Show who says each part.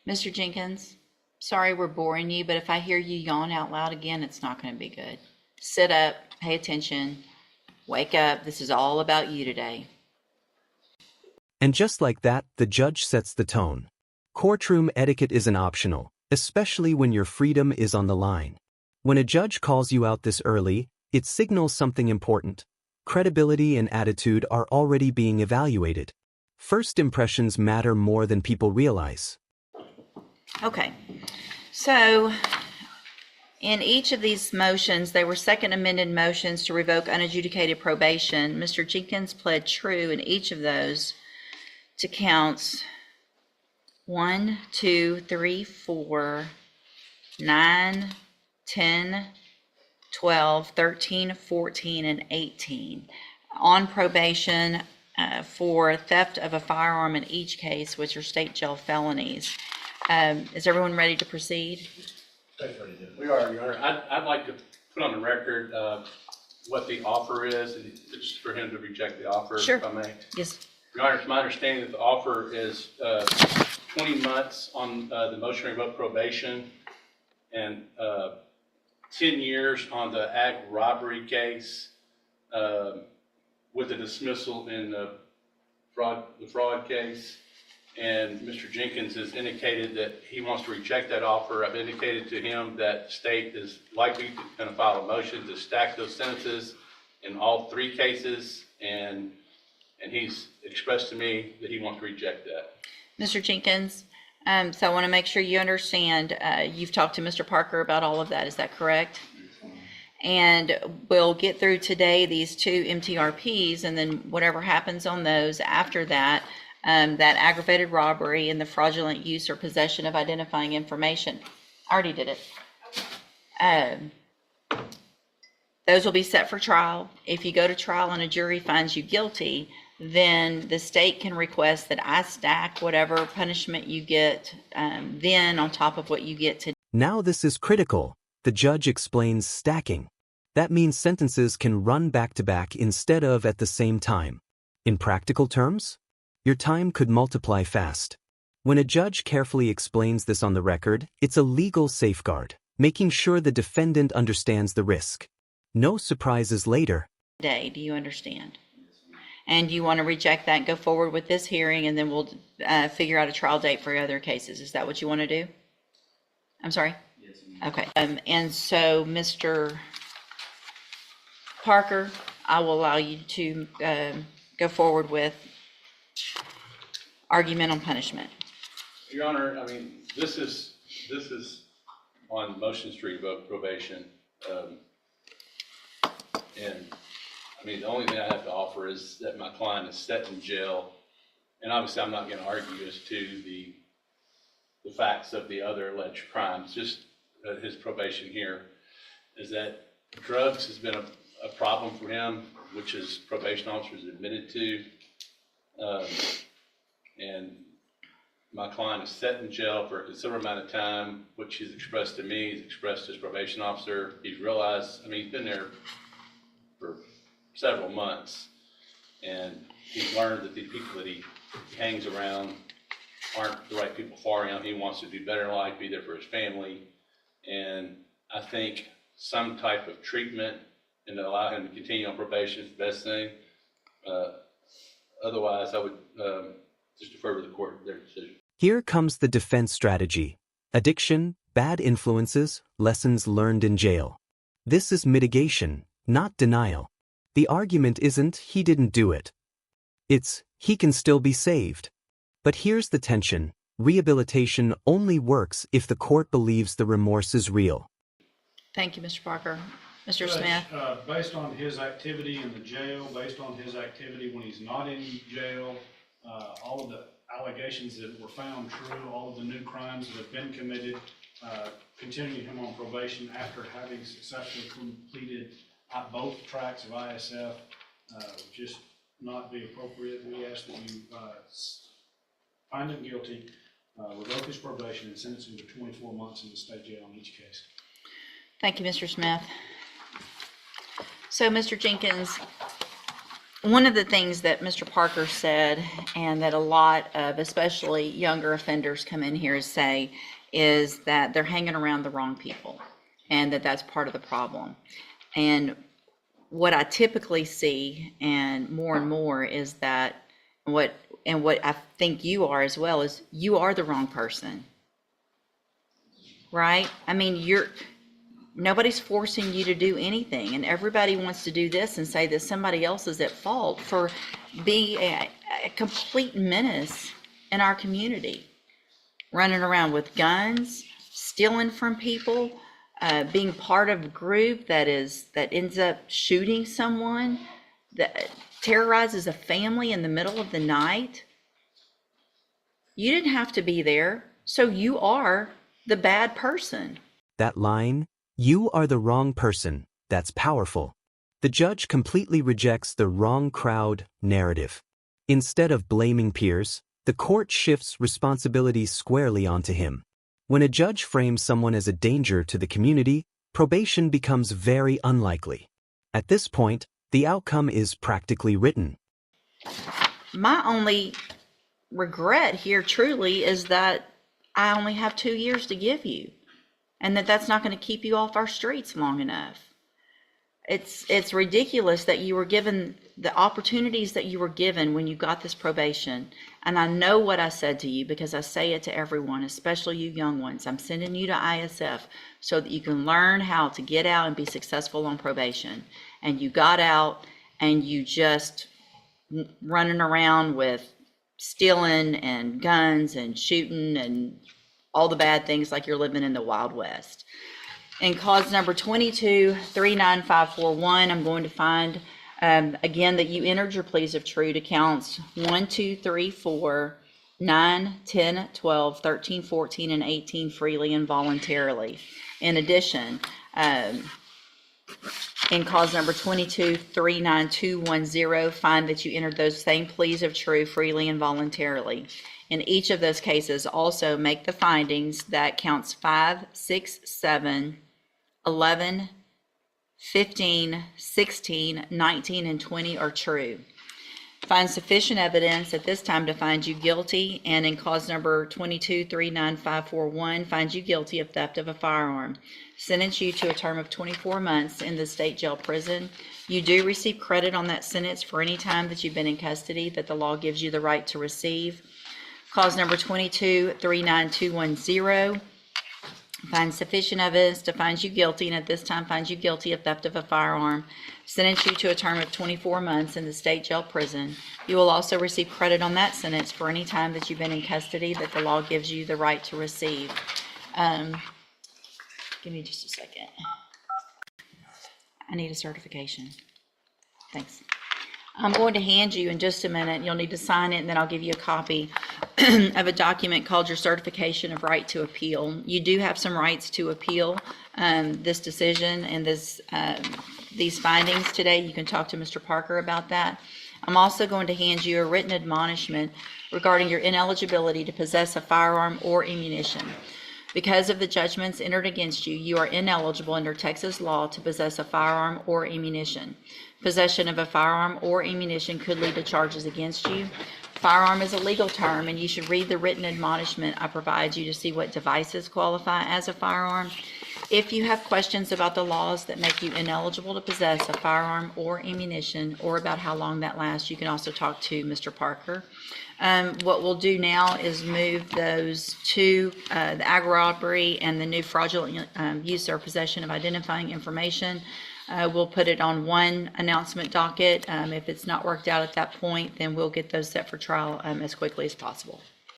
Speaker 1: Mr. Jenkins, sorry we're boring you, but if I hear you yawn out loud again, it's not going to be good. Sit up, pay attention, wake up. This is all about you today.
Speaker 2: And just like that, the judge sets the tone. Courtroom etiquette isn't optional, especially when your freedom is on the line. When a judge calls you out this early, it signals something important. Credibility and attitude are already being evaluated. First impressions matter more than people realize.
Speaker 1: Okay, so in each of these motions, they were second amended motions to revoke unadjudicated probation. Mr. Jenkins pled true in each of those to counts 1, 2, 3, 4, 9, 10, 12, 13, 14, and 18 on probation for theft of a firearm in each case, which are state jail felonies. Is everyone ready to proceed?
Speaker 3: We are, Your Honor. I'd like to put on the record what the offer is, and just for him to reject the offer,
Speaker 1: Sure.
Speaker 3: if I may.
Speaker 1: Yes.
Speaker 3: Your Honor, it's my understanding that the offer is 20 months on the motion to revoke probation and 10 years on the ag robbery case with a dismissal in the fraud case. And Mr. Jenkins has indicated that he wants to reject that offer. I've indicated to him that the state is likely going to file a motion to stack those sentences in all three cases, and he's expressed to me that he wants to reject that.
Speaker 1: Mr. Jenkins, so I want to make sure you understand, you've talked to Mr. Parker about all of that, is that correct? And we'll get through today these two MTRPs, and then whatever happens on those after that, that aggravated robbery and the fraudulent use or possession of identifying information. I already did it. Those will be set for trial. If you go to trial and a jury finds you guilty, then the state can request that I stack whatever punishment you get then on top of what you get today.
Speaker 2: Now this is critical. The judge explains stacking. That means sentences can run back to back instead of at the same time. In practical terms, your time could multiply fast. When a judge carefully explains this on the record, it's a legal safeguard, making sure the defendant understands the risk. No surprises later.
Speaker 1: Do you understand? And you want to reject that and go forward with this hearing, and then we'll figure out a trial date for other cases. Is that what you want to do? I'm sorry?
Speaker 3: Yes.
Speaker 1: Okay. And so, Mr. Parker, I will allow you to go forward with argument on punishment.
Speaker 3: Your Honor, I mean, this is on motions to revoke probation. And I mean, the only thing I have to offer is that my client is set in jail. And obviously I'm not going to argue as to the facts of the other alleged crimes, just his probation here is that drugs has been a problem for him, which his probation officers admitted to. And my client is set in jail for a considerable amount of time, which he's expressed to me, he's expressed to his probation officer. He's realized, I mean, he's been there for several months, and he's learned that the people that he hangs around aren't the right people for him. He wants to do better in life, be there for his family, and I think some type of treatment and to allow him to continue on probation is the best thing. Otherwise, I would just defer to the court their decision.
Speaker 2: Here comes the defense strategy. Addiction, bad influences, lessons learned in jail. This is mitigation, not denial. The argument isn't he didn't do it. It's he can still be saved. But here's the tension. Rehabilitation only works if the court believes the remorse is real.
Speaker 1: Thank you, Mr. Parker. Mr.
Speaker 4: Judge,
Speaker 1: Smith?
Speaker 4: Based on his activity in the jail, based on his activity when he's not in jail, all of the allegations that were found true, all of the new crimes that have been committed, continuing him on probation after having successfully completed both tracks of ISF, just not be appropriate. We ask that you find him guilty, revoke his probation, and sentence him to 24 months in the state jail in each case.
Speaker 1: Thank you, Mr. Smith. So, Mr. Jenkins, one of the things that Mr. Parker said, and that a lot of especially younger offenders come in here to say, is that they're hanging around the wrong people, and that's part of the problem. And what I typically see, and more, is that what I think you are as well, is you are the wrong person, right? I mean, nobody's forcing you to do anything, and everybody wants to do this and say that somebody else is at fault for being a complete menace in our community, running around with guns, stealing from people, being part of a group that ends up shooting someone, that terrorizes a family in the middle of the night. You didn't have to be there, so you are the bad person.
Speaker 2: That line, "You are the wrong person," that's powerful. The judge completely rejects the wrong crowd narrative. Instead of blaming peers, the court shifts responsibilities squarely onto him. When a judge frames someone as a danger to the community, probation becomes very unlikely. At this point, the outcome is practically written.
Speaker 1: My only regret here truly is that I only have 2 years to give you, and that's not going to keep you off our streets long enough. It's ridiculous that you were given the opportunities that you were given when you got this probation. And I know what I said to you, because I say it to everyone, especially you young ones. I'm sending you to ISF so that you can learn how to get out and be successful on probation. And you got out and you just running around with stealing and guns and shooting and all the bad things, like you're living in the Wild West. In cause number 22-39541, I'm going to find, again, that you entered your pleas of true to counts 1, 2, 3, 4, 9, 10, 12, 13, 14, and 18 freely and voluntarily. In addition, in cause number 22-39210, find that you entered those same pleas of true freely and voluntarily. In each of those cases, also make the findings that counts 5, 6, 7, 11, 15, 16, 19, and 20 are true. Find sufficient evidence at this time to find you guilty, and in cause number 22-39541, find you guilty of theft of a firearm. Sentence you to a term of 24 months in the state jail prison. You do receive credit on that sentence for any time that you've been in custody that the law gives you the right to receive. Cause number 22-39210, find sufficient evidence to find you guilty, and at this time find you guilty of theft of a firearm. Sentence you to a term of 24 months in the state jail prison. You will also receive credit on that sentence for any time that you've been in custody that the law gives you the right to receive. Give me just a second. I need a certification. Thanks. I'm going to hand you in just a minute. You'll need to sign it, and then I'll give you a copy of a document called your certification of right to appeal. You do have some rights to appeal this decision and these findings today. You can talk to Mr. Parker about that. I'm also going to hand you a written admonishment regarding your ineligibility to possess a firearm or ammunition. Because of the judgments entered against you, you are ineligible under Texas law to possess a firearm or ammunition. Possession of a firearm or ammunition could lead to charges against you. Firearm is a legal term, and you should read the written admonishment I provide you to see what devices qualify as a firearm. If you have questions about the laws that make you ineligible to possess a firearm or ammunition, or about how long that lasts, you can also talk to Mr. Parker. What we'll do now is move those to the ag robbery and the new fraudulent use or possession of identifying information. We'll put it on one announcement docket. If it's not worked out at that point, then we'll get those set for trial as quickly as possible.